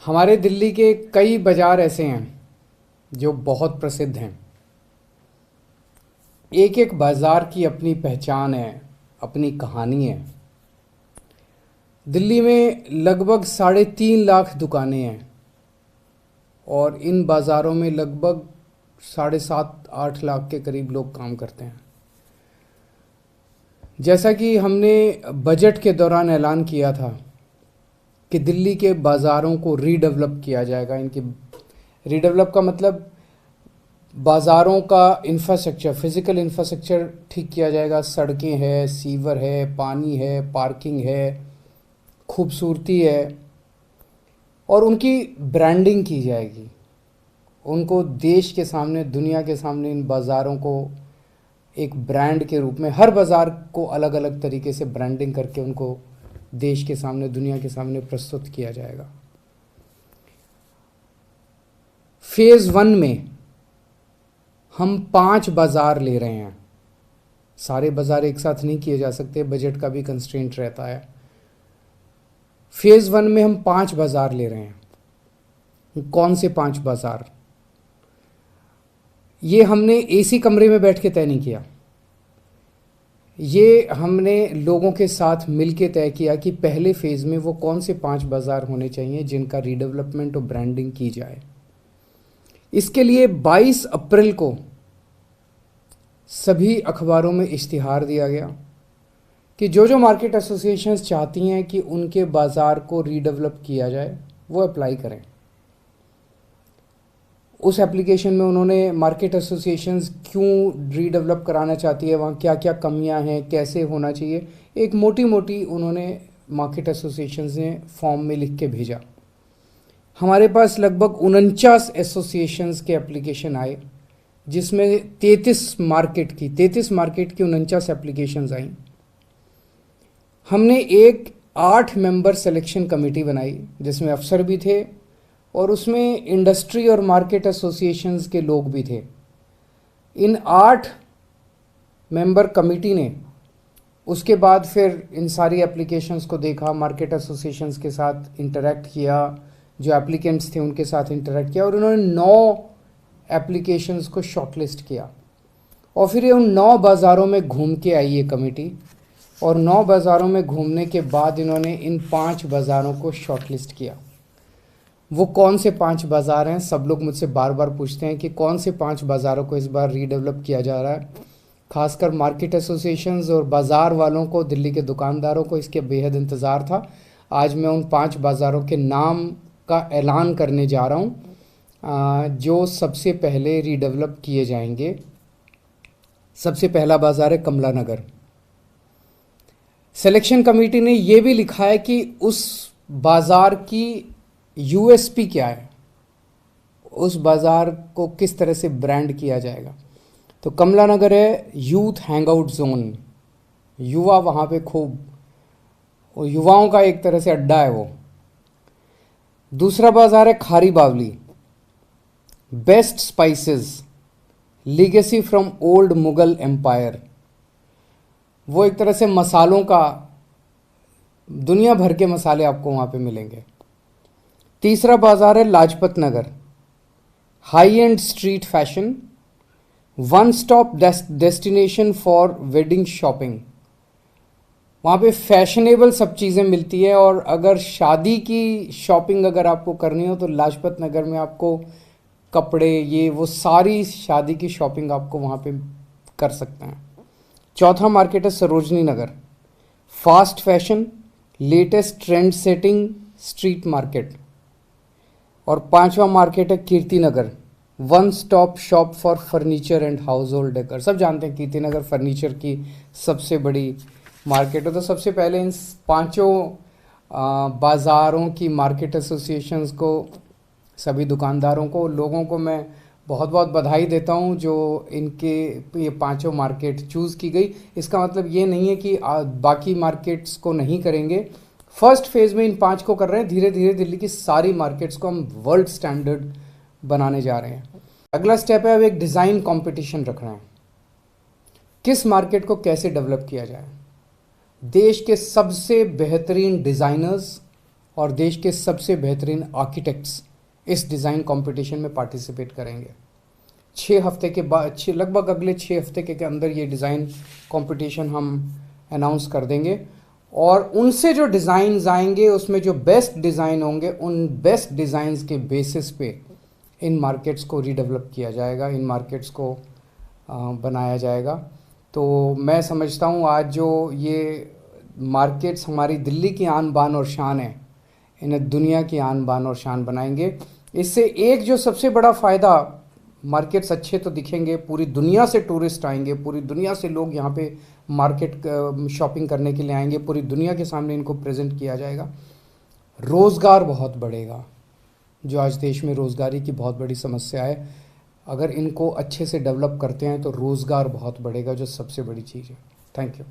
हमारे दिल्ली के कई बाज़ार ऐसे हैं जो बहुत प्रसिद्ध हैं। एक एक बाज़ार की अपनी पहचान है, अपनी कहानी है। दिल्ली में लगभग 3.5 लाख दुकानें हैं और इन बाज़ारों में लगभग 7.5-8 लाख के करीब लोग काम करते हैं। जैसा कि हमने बजट के दौरान ऐलान किया था कि दिल्ली के बाज़ारों को रीडेवलप किया जाएगा। इनकी रीडेवलप का मतलब बाज़ारों का इंफ्रास्ट्रक्चर, फिज़िकल इंफ्रास्ट्रक्चर ठीक किया जाएगा। सड़कें हैं, सीवर है, पानी है, पार्किंग है, खूबसूरती है और उनकी ब्रांडिंग की जाएगी। उनको देश के सामने, दुनिया के सामने इन बाज़ारों को एक ब्रांड के रूप में, हर बाज़ार को अलग अलग तरीके से ब्रांडिंग करके उनको देश के सामने, दुनिया के सामने प्रस्तुत किया जाएगा। फेज़ 1 में हम 5 बाज़ार ले रहे हैं। सारे बाज़ार एक साथ नहीं किए जा सकते, बजट का भी कंस्ट्रेंट रहता है। फेज़ 1 में हम 5 बाज़ार ले रहे हैं। कौन से 5 बाज़ार? ये हमने एसी कमरे में बैठ के तय नहीं किया। ये हमने लोगों के साथ मिल के तय किया कि पहले फेज़ में वो कौन से 5 बाज़ार होने चाहिए जिनका रीडेवलपमेंट और ब्रांडिंग की जाए। इसके लिए 22 अप्रैल को सभी अखबारों में इश्तिहार दिया गया कि जो मार्केट एसोसिएशंस चाहती हैं कि उनके बाज़ार को रीडेवलप किया जाए वो अप्लाई करें। उस एप्लीकेशन में उन्होंने मार्केट एसोसिएशंस क्यों रीडेवलप कराना चाहती है, वहाँ क्या क्या कमियां हैं, कैसे होना चाहिए, एक मोटी मोटी उन्होंने मार्केट एसोसिएशंस ने फॉर्म में लिख के भेजा। हमारे पास लगभग 49 एसोसिएशंस के एप्लीकेशन आए, जिसमें 33 मार्केट की 49 एप्लीकेशंस आई। हमने एक 8 मेंबर सिलेक्शन कमेटी बनाई जिसमें अफसर भी थे और उसमें इंडस्ट्री और मार्केट एसोसिएशंस के लोग भी थे। इन 8 मेंबर कमेटी ने उसके बाद फिर इन सारी एप्लीकेशंस को देखा, मार्केट एसोसिएशंस के साथ इंटरेक्ट किया, जो एप्लीकेंट्स थे उनके साथ इंटरेक्ट किया और उन्होंने 9 एप्लीकेशंस को शॉर्टलिस्ट किया। और फिर ये उन 9 बाज़ारों में घूम के आई ये कमेटी और 9 बाज़ारों में घूमने के बाद इन्होंने इन 5 बाज़ारों को शॉर्टलिस्ट किया। वो कौन से 5 बाज़ार हैं? सब लोग मुझसे बार बार पूछते हैं कि कौन से 5 बाज़ारों को इस बार रीडेवलप किया जा रहा है। खासकर मार्केट एसोसिएशंस और बाज़ार वालों को, दिल्ली के दुकानदारों को इसके बेहद इंतज़ार था। आज मैं उन 5 बाज़ारों के नाम का ऐलान करने जा रहा हूँ जो सबसे पहले रीडेवलप किए जाएंगे। सबसे पहला बाज़ार है कमला नगर। सिलेक्शन कमेटी ने ये भी लिखा है कि उस बाज़ार की यूएसपी क्या है, उस बाज़ार को किस तरह से ब्रांड किया जाएगा। तो कमला नगर है यूथ हैंगआउट जोन, युवा वहाँ पे खूब, और युवाओं का एक तरह से अड्डा है वो। दूसरा बाज़ार है Khari Baoli, best spices, legacy from old Mughal empire. वो एक तरह से मसालों का, दुनिया भर के मसाले आपको वहाँ पे मिलेंगे। तीसरा बाज़ार है Lajpat Nagar, high end street fashion, one stop destination for wedding shopping. वहाँ पे फैशनेबल सब चीज़ें मिलती है और अगर शादी की शॉपिंग अगर आपको करनी हो तो लाजपत नगर में आपको कपड़े, ये वो सारी शादी की शॉपिंग आपको वहाँ पे कर सकते हैं। चौथा मार्केट है Sarojini Nagar, fast fashion, latest trend setting street market. और पांचवा मार्केट है Kirti Nagar, one stop shop for furniture and household decor. सब जानते हैं कीर्ति नगर फर्नीचर की सबसे बड़ी मार्केट है। तो सबसे पहले इन 5 बाज़ारों की मार्केट एसोसिएशंस को, सभी दुकानदारों को, लोगों को मैं बहुत बहुत बधाई देता हूं जो इनके ये 5 मार्केट चूज़ की गई। इसका मतलब ये नहीं है कि बाकी मार्केट्स को नहीं करेंगे। फर्स्ट फेज़ में इन 5 को कर रहे हैं, धीरे धीरे दिल्ली की सारी मार्केट्स को हम वर्ल्ड स्टैंडर्ड बनाने जा रहे हैं। अगला स्टेप है अब एक डिज़ाइन कंपटीशन रख रहे हैं, किस मार्केट को कैसे डेवलप किया जाए। देश के सबसे बेहतरीन डिज़ाइनर्स और देश के सबसे बेहतरीन आर्किटेक्ट्स इस डिज़ाइन कंपटीशन में पार्टिसिपेट करेंगे। 6 हफ्ते के बाद, लगभग अगले 6 हफ्ते के अंदर ये डिज़ाइन कंपटीशन हम अनाउंस कर देंगे, और उनसे जो डिज़ाइंस आएंगे उसमें जो बेस्ट डिज़ाइन होंगे, उन बेस्ट डिज़ाइंस के बेसिस पे इन मार्केट्स को रीडेवलप किया जाएगा, इन मार्केट्स को बनाया जाएगा। तो मैं समझता हूँ आज जो ये मार्केट्स हमारी दिल्ली की आन बान और शान है, इन्हें दुनिया की आन बान और शान बनाएंगे। इससे एक जो सबसे बड़ा फ़ायदा, मार्केट्स अच्छे तो दिखेंगे, पूरी दुनिया से टूरिस्ट आएंगे, पूरी दुनिया से लोग यहाँ पे मार्केट शॉपिंग करने के लिए आएंगे, पूरी दुनिया के सामने इनको प्रेजेंट किया जाएगा। रोज़गार बहुत बढ़ेगा, जो आज देश में रोज़गारी की बहुत बड़ी समस्या है, अगर इनको अच्छे से डेवलप करते हैं तो रोज़गार बहुत बढ़ेगा, जो सबसे बड़ी चीज़ है। Thank you.